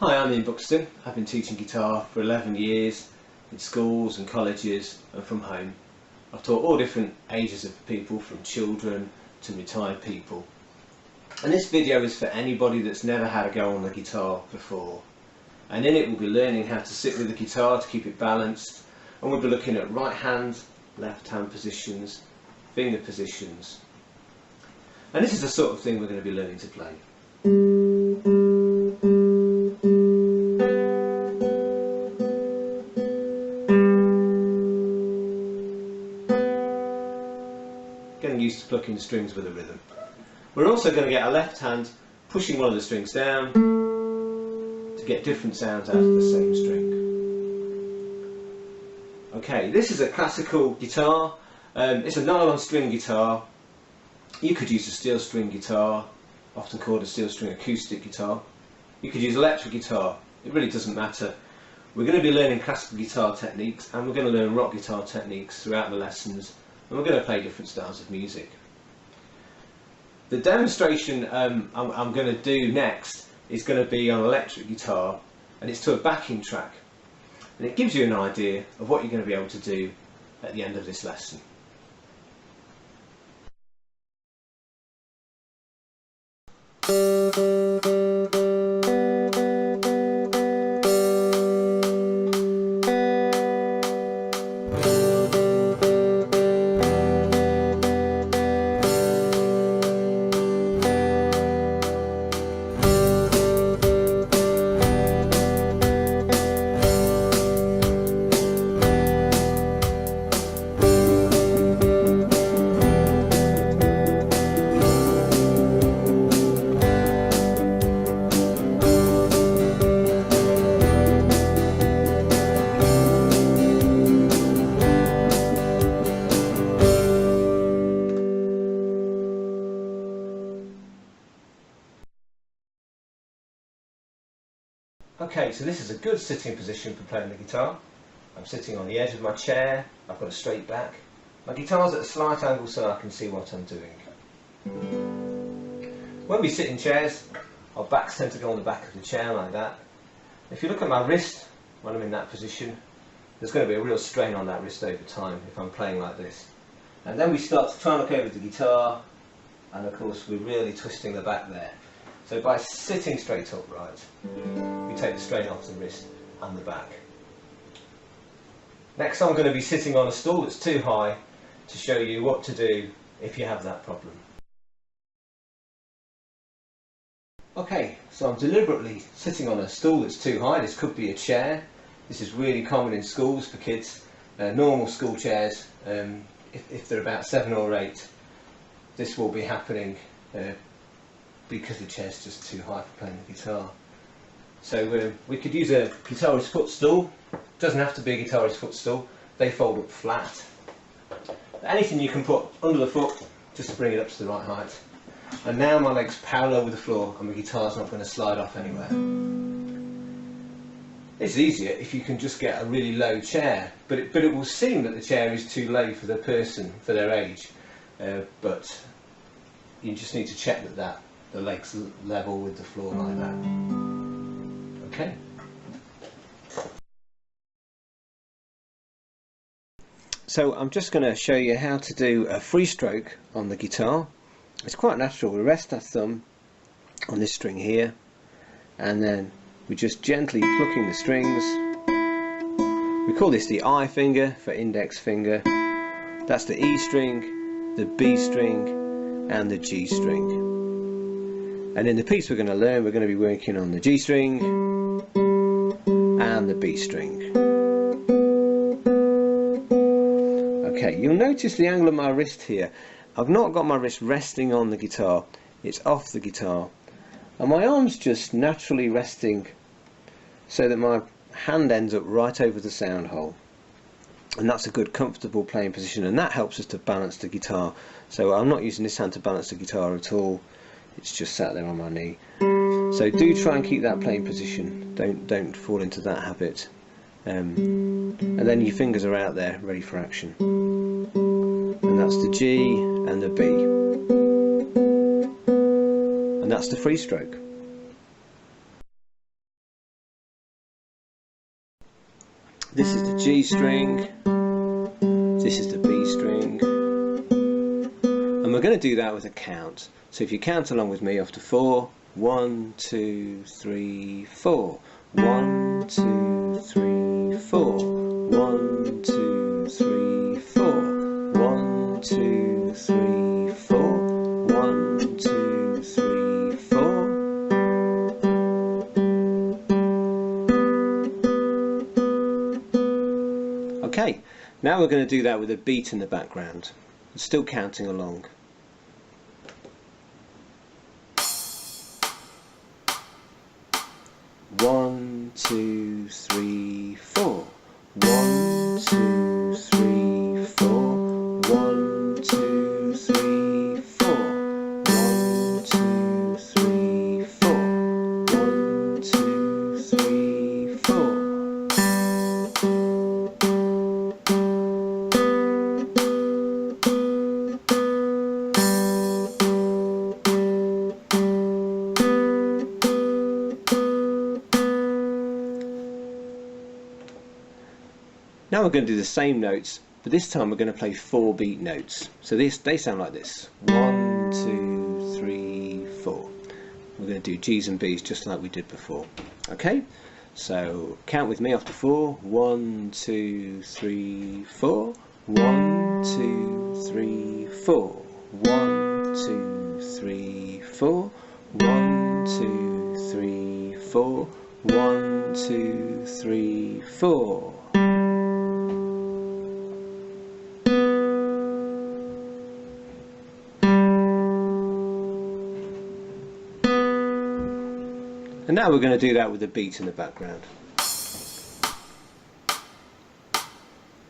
Hi, I'm in Buxton. I've been teaching guitar for 11 years in schools and colleges and from home. I've taught all different ages of people, from children to retired people. And this video is for anybody that's never had a go on the guitar before. And in it we'll be learning how to sit with the guitar to keep it balanced, and we'll be looking at right hand, left hand positions, finger positions. And this is the sort of thing we're going to be learning to play. Getting used to plucking the strings with a rhythm. We're also going to get our left hand pushing one of the strings down to get different sounds out of the same string. Okay, this is a classical guitar. It's a nylon string guitar. You could use a steel string guitar, often called a steel string acoustic guitar. You could use electric guitar. It really doesn't matter. We're going to be learning classical guitar techniques, and we're going to learn rock guitar techniques throughout the lessons, and we're going to play different styles of music. The demonstration I'm going to do next is going to be on electric guitar, and it's to a backing track, and it gives you an idea of what you're going to be able to do at the end of this lesson. Okay, so this is a good sitting position for playing the guitar. I'm sitting on the edge of my chair, I've got a straight back. My guitar's at a slight angle so I can see what I'm doing. When we sit in chairs, our backs tend to go on the back of the chair like that. If you look at my wrist when I'm in that position, there's going to be a real strain on that wrist over time if I'm playing like this. And then we start to try and look over the guitar, and of course we're really twisting the back there. So by sitting straight upright, we take the strain off the wrist and the back. Next I'm going to be sitting on a stool that's too high to show you what to do if you have that problem. Okay, so I'm deliberately sitting on a stool that's too high. This could be a chair. This is really common in schools for kids. Normal school chairs, if they're about 7 or 8, this will be happening because the chair's just too high for playing the guitar. So we could use a guitarist footstool. Doesn't have to be a guitarist footstool. They fold up flat. Anything you can put under the foot just to bring it up to the right height. And now my leg's parallel with the floor and my guitar's not going to slide off anywhere. It's easier if you can just get a really low chair, but it will seem that the chair is too low for the person, for their age. But you just need to check that the leg's level with the floor like that. Okay. So I'm just going to show you how to do a free stroke on the guitar. It's quite natural. We rest our thumb on this string here, and then we're just gently plucking the strings. We call this the I finger for index finger. That's the E string, the B string and the G string. And in the piece we're going to learn, we're going to be working on the G string and the B string. Okay, you'll notice the angle of my wrist here. I've not got my wrist resting on the guitar, it's off the guitar. And my arm's just naturally resting so that my hand ends up right over the sound hole. And that's a good comfortable playing position, and that helps us to balance the guitar. So I'm not using this hand to balance the guitar at all. It's just sat there on my knee. So do try and keep that playing position. Don't fall into that habit. And then your fingers are out there ready for action. And that's the G and the B. And that's the free stroke. This is the G string, this is the B string, and we're going to do that with a count. So if you count along with me after 4, 1, 2, 3, 4, 1, 2, 3, 4, 1, 2, 3, 4, 1, 2, 3, 4, 1, 2, 3, 4. Okay, now we're going to do that with a beat in the background, still counting along. One, 2, 3, 4. 1, 2, 3, 4. 1, 2, 3, 4. 1, 2, 3, 4. 1, 2, 3, 4. Now we're going to do the same notes, but this time we're going to play 4 beat notes. So they sound like this. 1, 2, 3, 4. We're going to do G's and B's just like we did before. Okay? So count with me after 4. 1, 2, 3, 4. 1, 2, 3, 4. 1, 2, 3, 4. 1, 2, 3, 4. 1, 2, 3, 4. And now we're going to do that with a beat in the background.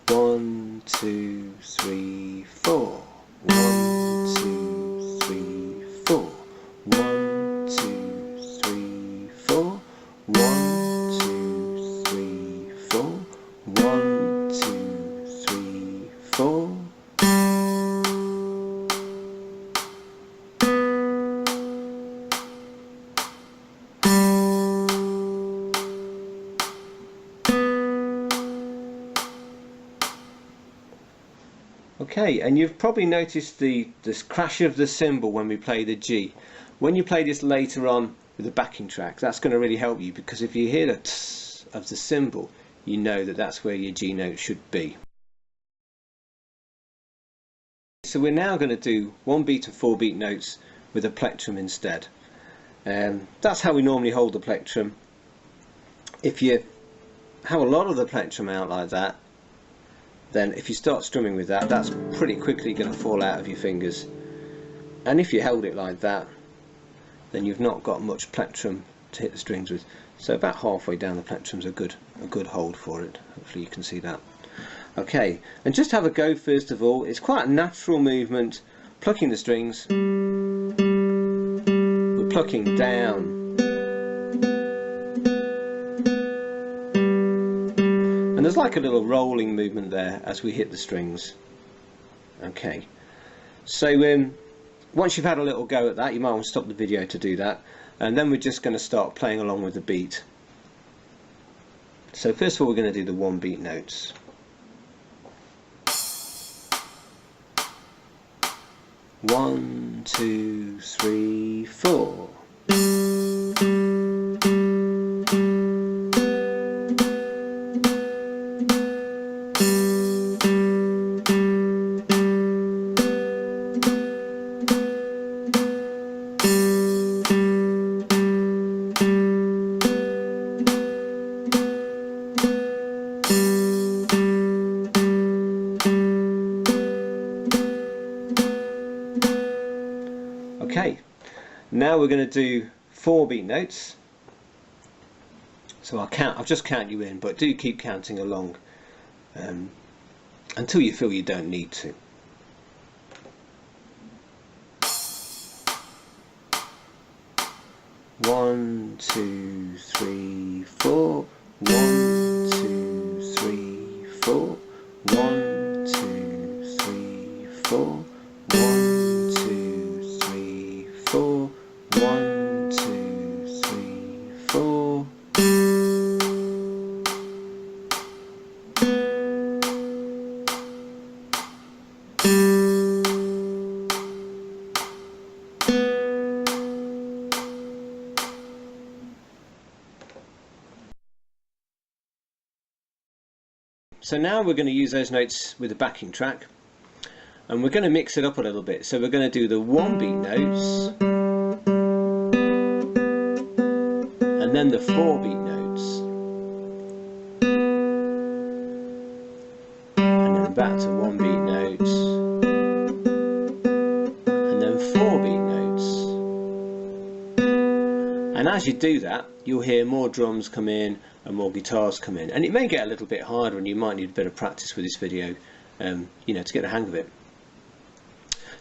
1, 2, 3, 4. 1, 2, 3, 4. 1, 2, 3, 4. 1, 2, 3, 4. 1, 2, 3, 4. Okay, and you've probably noticed this crash of the cymbal when we play the G. When you play this later on with the backing track, that's going to really help you, because if you hear the tss of the cymbal, you know that that's where your G note should be. So we're now going to do 1 beat and 4 beat notes with a plectrum instead. That's how we normally hold the plectrum. If you have a lot of the plectrum out like that, then if you start strumming with that, that's pretty quickly going to fall out of your fingers. And if you held it like that, then you've not got much plectrum to hit the strings with. So about halfway down the plectrum's a good hold for it. Hopefully you can see that. Okay, and just have a go first of all. It's quite a natural movement, plucking the strings. We're plucking down. And there's like a little rolling movement there as we hit the strings. Okay, so once you've had a little go at that, you might want to stop the video to do that, and then we're just going to start playing along with the beat. So first of all, we're going to do the 1 beat notes. One, 2, 3, 4. Okay, now we're going to do 4 beat notes. So I'll just count you in, but do keep counting along until you feel you don't need to. One, 2, 3, 4. 1, 2, 3, 4. 1, 2, 3, 4. 1, 2, 3, 4. 1, 2, 3, 4. so now we're going to use those notes with the backing track, and we're going to mix it up a little bit. So we're going to do the 1 beat notes, and then the 4 beat notes, and then back to 1 beat notes, and then 4 beat notes. And as you do that, you'll hear more drums come in and more guitars come in, and it may get a little bit harder, and you might need a bit of practice with this video, you know, to get the hang of it.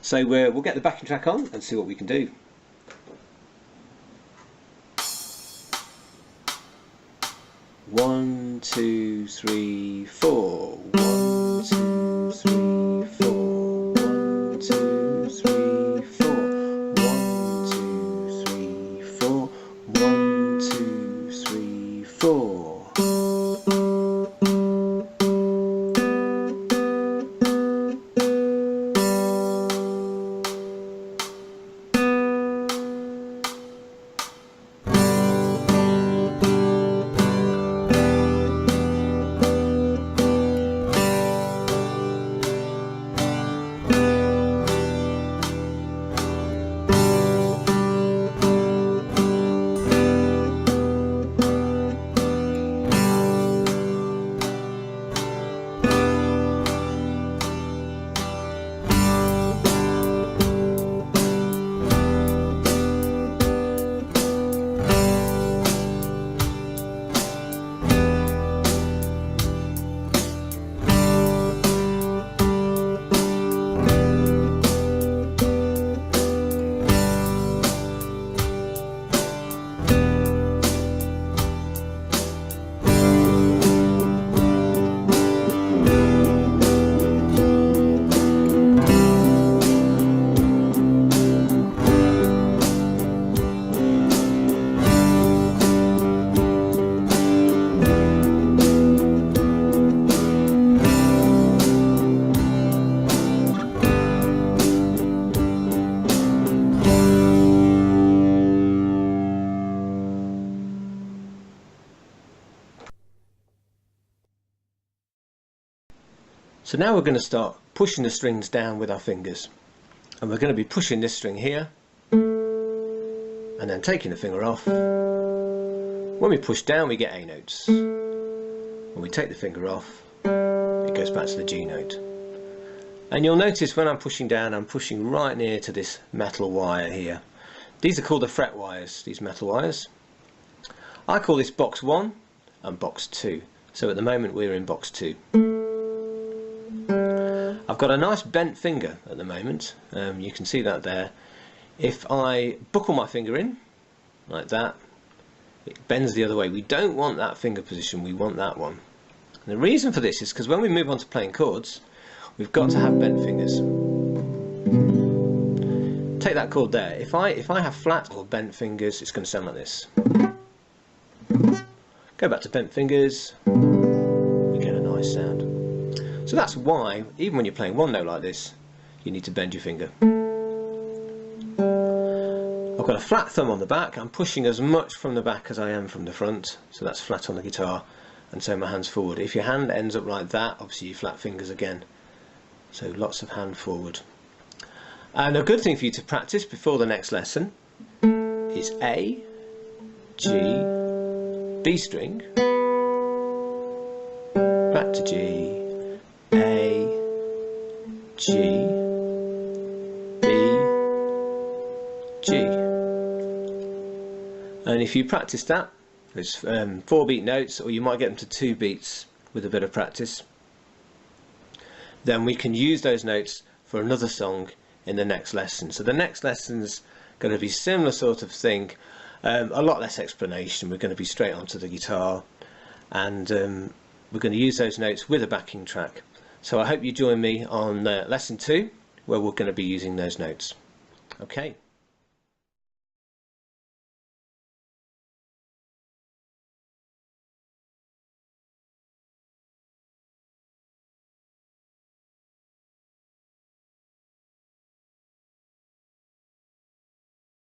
So we'll get the backing track on and see what we can do. One, 2, 3, 4. 1, 2, 3, 4. 1, 2, 3, 4. 1, 2, 3, 4. 1, 2, 3, 4. So now we're going to start pushing the strings down with our fingers, and we're going to be pushing this string here and then taking the finger off. When we push down, we get A notes. When we take the finger off, it goes back to the G note. And you'll notice when I'm pushing down, I'm pushing right near to this metal wire here. These are called the fret wires, these metal wires. I call this box 1 and box 2. So at the moment we're in box 2. I've got a nice bent finger at the moment, you can see that there. If I buckle my finger in, like that, it bends the other way. We don't want that finger position, we want that one. And the reason for this is because when we move on to playing chords, we've got to have bent fingers. Take that chord there. If I have flat or bent fingers, it's going to sound like this. Go back to bent fingers, we get a nice sound. So that's why, even when you're playing one note like this, you need to bend your finger. I've got a flat thumb on the back. I'm pushing as much from the back as I am from the front, so that's flat on the guitar, and so my hand's forward. If your hand ends up like that, obviously you flat fingers again. So lots of hand forward. And a good thing for you to practice before the next lesson is A, G, B string, back to G, A, G, B, G. And if you practice that, there's 4 beat notes, or you might get them to 2 beats with a bit of practice, then we can use those notes for another song in the next lesson. So the next lesson's going to be similar sort of thing, a lot less explanation. We're going to be straight onto the guitar, and we're going to use those notes with a backing track. So I hope you join me on lesson 2, where we're going to be using those notes. Okay.